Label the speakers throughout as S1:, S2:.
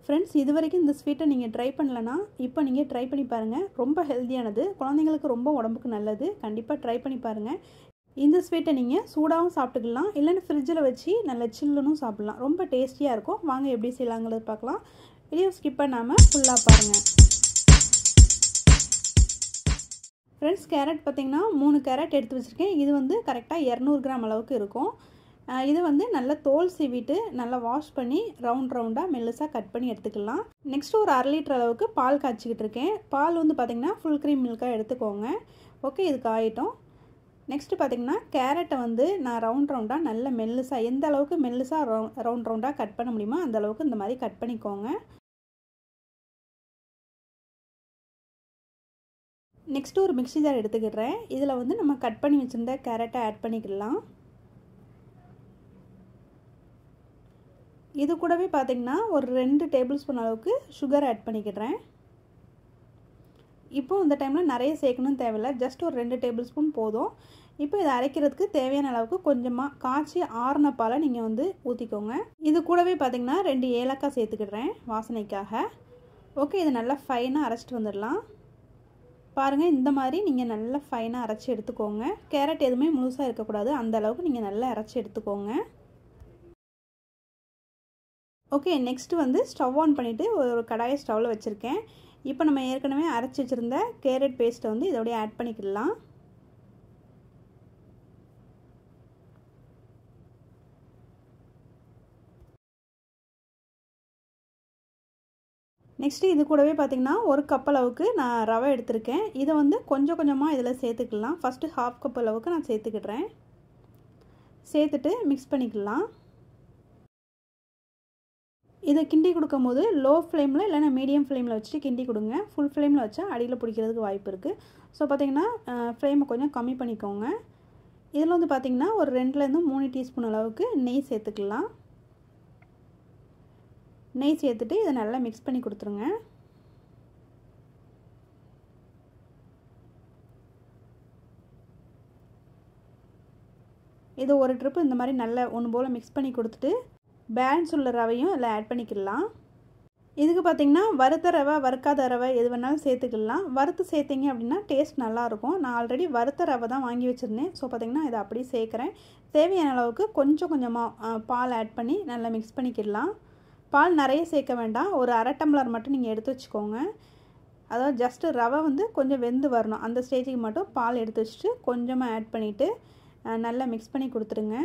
S1: Friends, இதுவரைக்கும் இந்த ஸ்வீட்டை நீங்கள் ட்ரை பண்ணலனா இப்போ நீங்கள் ட்ரை பண்ணி பாருங்கள். ரொம்ப ஹெல்த்தியானது, குழந்தைங்களுக்கு ரொம்ப உடம்புக்கு நல்லது. கண்டிப்பாக ட்ரை பண்ணி பாருங்கள். இந்த ஸ்வீட்டை நீங்கள் சூடாகவும் சாப்பிட்டுக்கலாம், இல்லைன்னா ஃப்ரிட்ஜில் வச்சு நல்ல சில்லுன்னு சாப்பிட்லாம். ரொம்ப டேஸ்டியாக இருக்கும். வாங்க எப்படி செய்யலாங்கிறது பார்க்கலாம். வீடியோ ஸ்கிப் பண்ணாமல் ஃபுல்லாக பாருங்கள். ஃப்ரெண்ட்ஸ், கேரட் பார்த்திங்கன்னா 3 கேரட் எடுத்து வச்சுருக்கேன். இது வந்து கரெக்டாக 200 கிராம் அளவுக்கு இருக்கும். இது வந்து நல்லா தோல் சீவிட்டு நல்லா வாஷ் பண்ணி ரவுண்டாக மெல்லுசாக கட் பண்ணி எடுத்துக்கலாம். நெக்ஸ்ட்டு ஒரு 1/2 லிட்டர் அளவுக்கு பால் காய்ச்சிக்கிட்டு இருக்கேன். பால் வந்து பார்த்திங்கன்னா ஃபுல் க்ரீம் மில்காக எடுத்துக்கோங்க. ஓகே, இது காயட்டும். நெக்ஸ்ட்டு பார்த்திங்கன்னா கேரட்டை வந்து நான் ரவுண்டாக நல்ல மெல்லுசாக, எந்த அளவுக்கு மெல்லுசாக ரவுண்டாக கட் பண்ண முடியுமோ அந்த அளவுக்கு இந்த மாதிரி கட் பண்ணிக்கோங்க. நெக்ஸ்ட்டு ஒரு மிக்ஸி ஜார் எடுத்துக்கிடுறேன். இதில் வந்து நம்ம கட் பண்ணி வச்சுருந்த கேரட்டை ஆட் பண்ணிக்கலாம். இது கூடவே பார்த்திங்கன்னா ஒரு 2 டேபிள் ஸ்பூன் அளவுக்கு சுகர் ஆட் பண்ணிக்கிடுறேன். இப்போ இந்த டைமில் நிறைய சேர்க்கணும்னு தேவையில்லை, ஜஸ்ட் ஒரு 2 டேபிள் ஸ்பூன் போதும். இப்போ இதை அரைக்கிறதுக்கு தேவையான அளவுக்கு கொஞ்சமாக காய்ச்சி ஆறின பாலை நீங்கள் வந்து ஊற்றிக்கோங்க. இது கூடவே பார்த்திங்கன்னா 2 ஏலக்காய் சேர்த்துக்கிடுறேன் வாசனைக்காக. ஓகே, இதை நல்லா ஃபைனாக அரைச்சிட்டு வந்துடலாம். பாருங்கள், இந்த மாதிரி நீங்கள் நல்லா ஃபைனாக அரைச்சி எடுத்துக்கோங்க. கேரட் எதுவுமே முழுசாக இருக்கக்கூடாது, அந்த அளவுக்கு நீங்கள் நல்லா அரைச்சி எடுத்துக்கோங்க. ஓகே, நெக்ஸ்ட்டு வந்து ஸ்டவ் ஆன் பண்ணிவிட்டு ஒரு கடாயை ஸ்டவ்வில் வச்சுருக்கேன். இப்போ நம்ம ஏற்கனவே அரைச்சி வச்சுருந்த கேரட் பேஸ்ட்டை வந்து இதோடய ஆட் பண்ணிக்கலாம். நெக்ஸ்ட்டு இது கூடவே பார்த்திங்கன்னா 1 கப் அளவுக்கு நான் ரவை எடுத்திருக்கேன். இதை வந்து கொஞ்சம் கொஞ்சமாக இதில் சேர்த்துக்கலாம். ஃபஸ்ட்டு 1/2 கப் அளவுக்கு நான் சேர்த்துக்கிடுறேன். சேர்த்துட்டு மிக்ஸ் பண்ணிக்கலாம். இதை கிண்டி கொடுக்கும்போது லோ ஃப்ளேமில் இல்லைன்னா மீடியம் ஃப்ளேமில் வச்சுட்டு கிண்டி கொடுங்க. ஃபுல் ஃப்ளேமில் வச்சா அடியில் பிடிக்கிறதுக்கு வாய்ப்பு இருக்குது. ஸோ பார்த்திங்கன்னா ஃப்ளேமை கொஞ்சம் கம்மி பண்ணிக்கோங்க. இதில் வந்து பார்த்திங்கன்னா ஒரு 2லேருந்து 3 டீஸ்பூன் அளவுக்கு நெய் சேர்த்துக்கலாம். நெய் சேர்த்துட்டு இதை நல்லா மிக்ஸ் பண்ணி கொடுத்துருங்க. இது ஒரு ட்ரிப்பு இந்த மாதிரி நல்லா ஒன்று போல் மிக்ஸ் பண்ணி கொடுத்துட்டு பேலன்ஸ் உள்ள ரவையும் இதில் ஆட் பண்ணிக்கலாம். இதுக்கு பார்த்திங்கன்னா வறுத்த ரவை, வறுக்காத ரவை எது வேணாலும் சேர்த்துக்கலாம். வறுத்து சேர்த்திங்க அப்படின்னா டேஸ்ட் நல்லாயிருக்கும். நான் ஆல்ரெடி வறுத்த ரவை தான் வாங்கி வச்சுருந்தேன். ஸோ பார்த்திங்கன்னா இதை அப்படியே சேர்க்குறேன். தேவையான அளவுக்கு கொஞ்சம் கொஞ்சமாக பால் ஆட் பண்ணி நல்லா மிக்ஸ் பண்ணிக்கலாம். பால் நிறைய சேர்க்க வேண்டாம், ஒரு 1/2 டம்ளர் மட்டும் நீங்கள் எடுத்து வச்சுக்கோங்க. அதாவது ஜஸ்ட்டு ரவை வந்து கொஞ்சம் வெந்து வரணும், அந்த ஸ்டேஜுக்கு மட்டும் பால் எடுத்து வச்சுட்டு கொஞ்சமாக ஆட் பண்ணிவிட்டு நல்லா மிக்ஸ் பண்ணி கொடுத்துருங்க.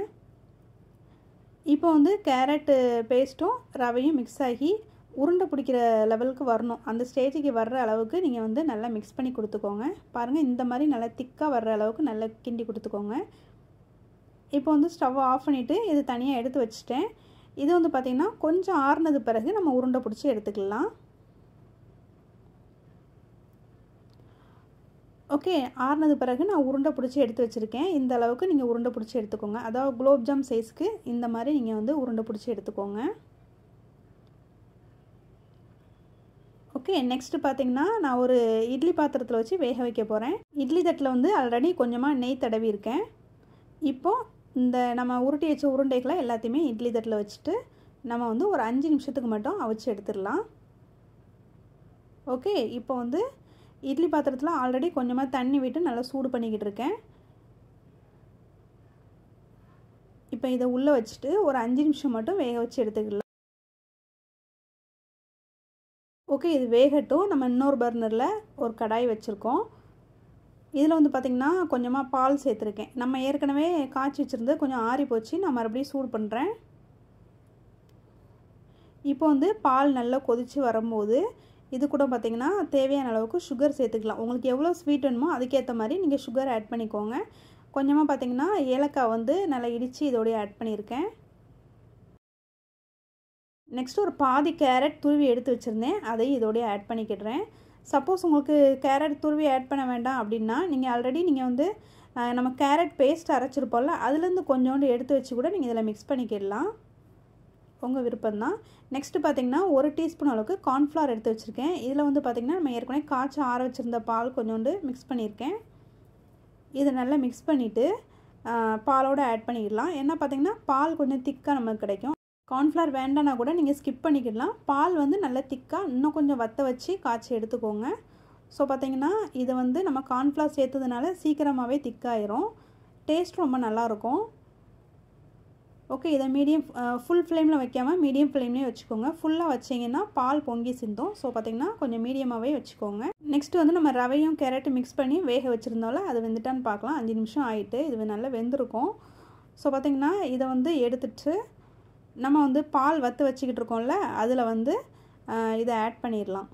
S1: இப்போ வந்து கேரட்டு பேஸ்ட்டும் ரவையும் மிக்ஸ் ஆகி உருண்டை பிடிக்கிற லெவலுக்கு வரணும். அந்த ஸ்டேஜுக்கு வர்ற அளவுக்கு நீங்கள் வந்து நல்லா மிக்ஸ் பண்ணி கொடுத்துக்கோங்க. பாருங்கள், இந்த மாதிரி நல்லா திக்காக வர்ற அளவுக்கு நல்லா கிண்டி கொடுத்துக்கோங்க. இப்போ வந்து ஸ்டவ் ஆஃப் பண்ணிவிட்டு இது தனியாக எடுத்து வச்சுட்டேன். இது வந்து பார்த்திங்கன்னா கொஞ்சம் ஆறுனது பிறகு நம்ம உருண்டை பிடிச்சி எடுத்துக்கலாம். ஓகே, ஆறுனது பிறகு நான் உருண்டை பிடிச்சி எடுத்து வச்சுருக்கேன். இந்த அளவுக்கு நீங்கள் உருண்டை பிடிச்சி எடுத்துக்கோங்க. அதாவது குலோப்ஜாம் சைஸ்க்கு இந்த மாதிரி நீங்கள் வந்து உருண்டை பிடிச்சி எடுத்துக்கோங்க. ஓகே, நெக்ஸ்ட்டு பார்த்திங்கன்னா நான் ஒரு இட்லி பாத்திரத்தில் வச்சு வேக வைக்க போகிறேன். இட்லி தட்டில் வந்து ஆல்ரெடி கொஞ்சமாக நெய் தடவி இருக்கேன். இப்போது இந்த நம்ம உருட்டி வச்ச உருண்டைகளை எல்லாத்தையுமே இட்லி தட்டில் வச்சுட்டு நம்ம வந்து ஒரு 5 நிமிஷத்துக்கு மட்டும் அவிச்சு எடுத்துடலாம். ஓகே, இப்போ வந்து இட்லி பாத்திரத்தில் ஆல்ரெடி கொஞ்சமாக தண்ணி விட்டு நல்லா சூடு பண்ணிக்கிட்டு இருக்கேன். இப்போ இதை உள்ளே வச்சுட்டு ஒரு 5 நிமிஷம் மட்டும் வேக வச்சு எடுத்துக்கலாம். ஓகே, இது வேகட்டும். நம்ம இன்னொரு பர்னரில் ஒரு கடாய் வச்சுருக்கோம். இதில் வந்து பார்த்திங்கன்னா கொஞ்சமாக பால் சேர்த்துருக்கேன். நம்ம ஏற்கனவே காய்ச்சி வச்சுருந்து கொஞ்சம் ஆறி போச்சு, நான் மறுபடியும் சூடு பண்ணுறேன். இப்போ வந்து பால் நல்லா கொதித்து வரும்போது இது கூட பார்த்திங்கன்னா தேவையான அளவுக்கு சுகர் சேர்த்துக்கலாம். உங்களுக்கு எவ்வளோ ஸ்வீட் வேணுமோ அதுக்கேற்ற மாதிரி நீங்கள் சுகர் ஆட் பண்ணிக்கோங்க. கொஞ்சமாக பார்த்திங்கன்னா ஏலக்காய் வந்து நல்லா இடித்து இதோடய ஆட் பண்ணியிருக்கேன். நெக்ஸ்ட்டு ஒரு பாதி கேரட் துருவி எடுத்து வச்சுருந்தேன், அதையும் இதோடய ஆட் பண்ணிக்கிடுறேன். சப்போஸ் உங்களுக்கு கேரட் துருவி ஆட் பண்ண வேண்டாம் அப்படின்னா நீங்கள் ஆல்ரெடி நீங்கள் வந்து நம்ம கேரட் பேஸ்ட் அரைச்சிருப்போம்ல, அதுலேருந்து கொஞ்சோண்டு எடுத்து வச்சு கூட நீங்கள் இதில் மிக்ஸ் பண்ணிக்கிடலாம். உங்கள் விருப்பம்தான். நெக்ஸ்ட்டு பார்த்திங்கன்னா 1 டீஸ்பூன் அளவுக்கு கார்ன்ஃப்ளவர் எடுத்து வச்சுருக்கேன். இதில் வந்து பார்த்திங்கன்னா நம்ம ஏற்கனவே காய்ச்சி ஆற வச்சுருந்த பால் கொஞ்சோண்டு மிக்ஸ் பண்ணியிருக்கேன். இதை நல்லா மிக்ஸ் பண்ணிவிட்டு பாலோடு ஆட் பண்ணிடலாம். ஏன்னா பார்த்திங்கன்னா பால் கொஞ்சம் திக்காக நமக்கு கிடைக்கும். கார்ன்ஃப்ளவர் வேண்டானா கூட நீங்கள் ஸ்கிப் பண்ணிக்கிடலாம். பால் வந்து நல்லா திக்காக இன்னும் கொஞ்சம் வற்ற வச்சு காய்ச்சி எடுத்துக்கோங்க. ஸோ பார்த்திங்கன்னா இது வந்து நம்ம கார்ன்ஃப்ளவர் சேர்த்ததுனால சீக்கிரமாகவே திக்காயிரும். டேஸ்ட் ரொம்ப நல்லாயிருக்கும். ஓகே, இதை மீடியம் ஃபுல் ஃப்ளேமில் வைக்காமல் மீடியம் ஃப்ளேம்லேயே வச்சுக்கோங்க. ஃபுல்லாக வச்சிங்கன்னா பால் பொங்கி சிந்தும். ஸோ பார்த்திங்கன்னா கொஞ்சம் மீடியமாகவே வச்சுக்கோங்க. நெக்ஸ்ட்டு வந்து நம்ம ரவையும் கேரட்டும் மிக்ஸ் பண்ணி வேக வச்சுருந்தோம்ல, அது வெந்துட்டான்னு பார்க்கலாம். 5 நிமிஷம் ஆகிட்டு இது நல்லா வெந்திருக்கும். ஸோ பார்த்திங்கன்னா இதை வந்து எடுத்துட்டு நம்ம வந்து பால் வற்ற வச்சுக்கிட்டு இருக்கோம்ல, அதில் வந்து இதை ஆட் பண்ணிடலாம்.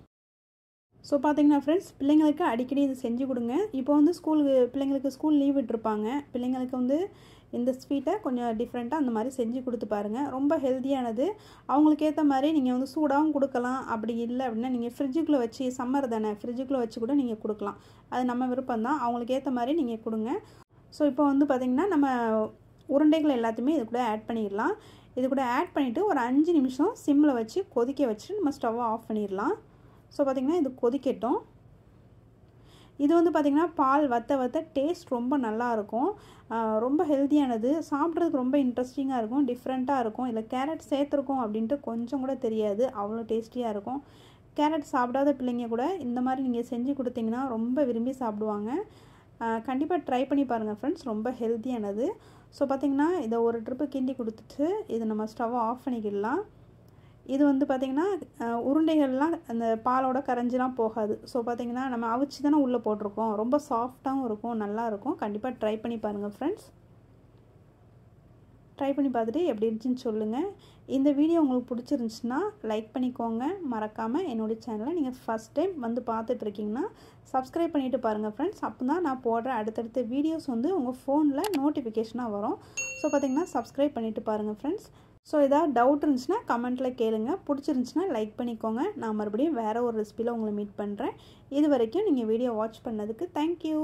S1: ஸோ பார்த்திங்கன்னா ஃப்ரெண்ட்ஸ், பிள்ளைங்களுக்கு அடிக்கடி இது செஞ்சு கொடுங்க. இப்போ வந்து பிள்ளைங்களுக்கு ஸ்கூல் லீவ் விட்டுருப்பாங்க. பிள்ளைங்களுக்கு வந்து இந்த ஸ்வீட்டை கொஞ்சம் டிஃப்ரெண்ட்டாக அந்த மாதிரி செஞ்சு கொடுத்து பாருங்கள். ரொம்ப ஹெல்த்தியானது. அவங்களுக்கு ஏற்ற மாதிரி நீங்கள் வந்து சூடாகவும் கொடுக்கலாம். அப்படி இல்லை அப்படின்னா நீங்கள் ஃப்ரிட்ஜுக்குள்ளே வச்சு, சம்மர் தானே, ஃப்ரிட்ஜுக்குள்ளே வச்சு கூட நீங்கள் கொடுக்கலாம். அது நம்ம விருப்பம் தான். அவங்களுக்கு ஏற்ற மாதிரி நீங்கள் கொடுங்க. ஸோ இப்போ வந்து பார்த்திங்கன்னா நம்ம உருண்டைகள் எல்லாத்தையுமே இது கூட ஆட் பண்ணிடலாம். இது கூட ஆட் பண்ணிவிட்டு ஒரு 5 நிமிஷம் சிம்மில் வச்சு கொதிக்க வச்சுட்டு நம்ம ஸ்டவ்வை ஆஃப் பண்ணிடலாம். ஸோ பார்த்திங்கன்னா இது கொதிக்கட்டும். இது வந்து பார்த்திங்கன்னா பால் வற்ற டேஸ்ட் ரொம்ப நல்லாயிருக்கும். ரொம்ப ஹெல்த்தியானது. சாப்பிட்றதுக்கு ரொம்ப இன்ட்ரெஸ்டிங்காக இருக்கும், டிஃப்ரெண்ட்டாக இருக்கும். இல்லை கேரட் சேர்த்துருக்கோம் அப்படின்ட்டு கொஞ்சம் கூட தெரியாது, அவ்வளோ டேஸ்டியாக இருக்கும். கேரட் சாப்பிடாத பிள்ளைங்க கூட இந்த மாதிரி நீங்கள் செஞ்சு கொடுத்தீங்கன்னா ரொம்ப விரும்பி சாப்பிடுவாங்க. கண்டிப்பாக ட்ரை பண்ணி பாருங்கள் ஃப்ரெண்ட்ஸ், ரொம்ப ஹெல்த்தியானது. ஸோ பார்த்திங்கன்னா இதை ஒரு ட்ரிப்பு கிண்டி கொடுத்துட்டு இதை நம்ம ஸ்டவ்வை ஆஃப் பண்ணிக்கிடலாம். இது வந்து பார்த்திங்கன்னா உருண்டைகள்லாம் அந்த பாலோட கரைஞ்சிலாம் போகாது. ஸோ பார்த்திங்கன்னா நம்ம அவிச்சு தானே உள்ளே போட்டிருக்கோம். ரொம்ப சாஃப்டாகவும் இருக்கும், நல்லாயிருக்கும். கண்டிப்பாக ட்ரை பண்ணி பாருங்கள் ஃப்ரெண்ட்ஸ். ட்ரை பண்ணி பார்த்துட்டு எப்படி இருந்துச்சுன்னு சொல்லுங்கள். இந்த வீடியோ உங்களுக்கு பிடிச்சிருந்துச்சுன்னா லைக் பண்ணிக்கோங்க. மறக்காமல் என்னோடய சேனலை நீங்கள் ஃபஸ்ட் டைம் வந்து பார்த்துட்ருக்கீங்கன்னா சப்ஸ்கிரைப் பண்ணிவிட்டு பாருங்கள் ஃப்ரெண்ட்ஸ். அப்போ தான் நான் போடுற அடுத்தடுத்த வீடியோஸ் வந்து உங்கள் ஃபோனில் நோட்டிஃபிகேஷனாக வரும். ஸோ பார்த்திங்கன்னா சப்ஸ்கிரைப் பண்ணிவிட்டு பாருங்கள் ஃப்ரெண்ட்ஸ். ஸோ ஏதாவது டவுட் இருந்துச்சுன்னா கமெண்ட்டில் கேளுங்க. பிடிச்சிருந்துச்சுன்னா லைக் பண்ணிக்கோங்க. நான் மறுபடியும் வேறு ஒரு ரெசிபியில் உங்களை மீட் பண்ணுறேன். இது வரைக்கும் நீங்கள் வீடியோ வாட்ச் பண்ணதுக்கு தேங்க்யூ.